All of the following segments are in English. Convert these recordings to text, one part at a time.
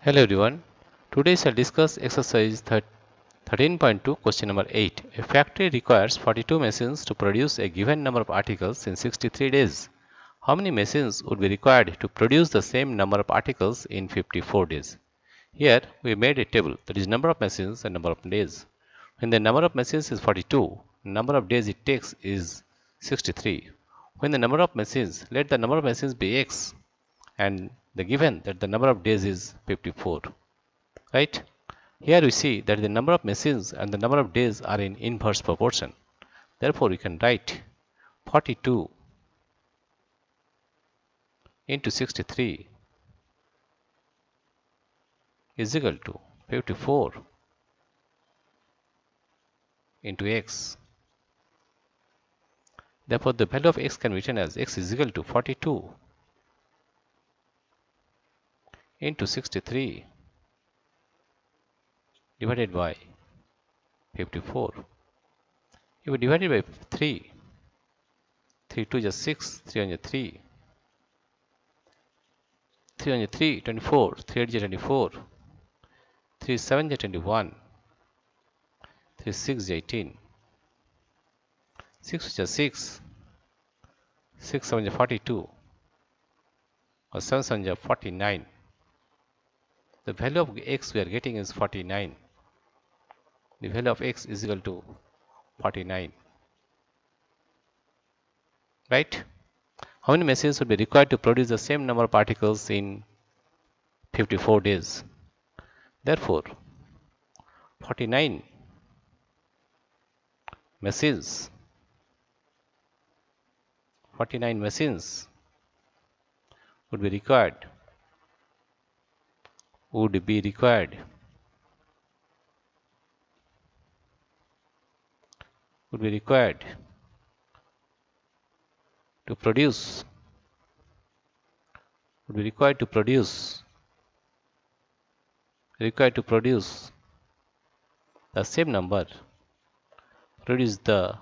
Hello everyone. Today I'll discuss exercise 13.2 question number 8. A factory requires 42 machines to produce a given number of articles in 63 days. How many machines would be required to produce the same number of articles in 54 days? Here we made a table, that is number of machines and number of days. When the number of machines is 42, number of days it takes is 63. When the number of machines, let the number of machines be x and the given that the number of days is 54. Right? Here we see that the number of machines and the number of days are in inverse proportion. Therefore, we can write 42 into 63 is equal to 54 into x. Therefore, the value of x can be written as x is equal to 42 into 63 divided by 54. If we divide it by 3, 3 2 is 6, 3 on 3, 3 on 3, 24, 3 8 is 24, 3 7 is 21, 3 6 is 18, 6 is 6, 6 7 is 42, or 7 7 is 49. The value of x we are getting is 49. The value of x is equal to 49. Right? How many machines would be required to produce the same number of particles in 54 days? Therefore, 49 machines would be required to produce the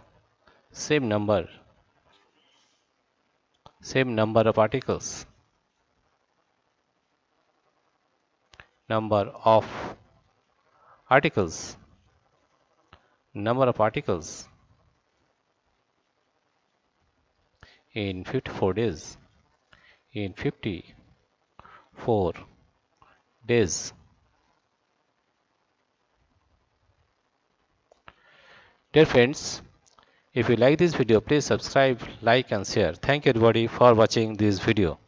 same number of articles, number of articles in 54 days. In 54 days. Dear friends, if you like this video, please subscribe, like and share. Thank you everybody for watching this video.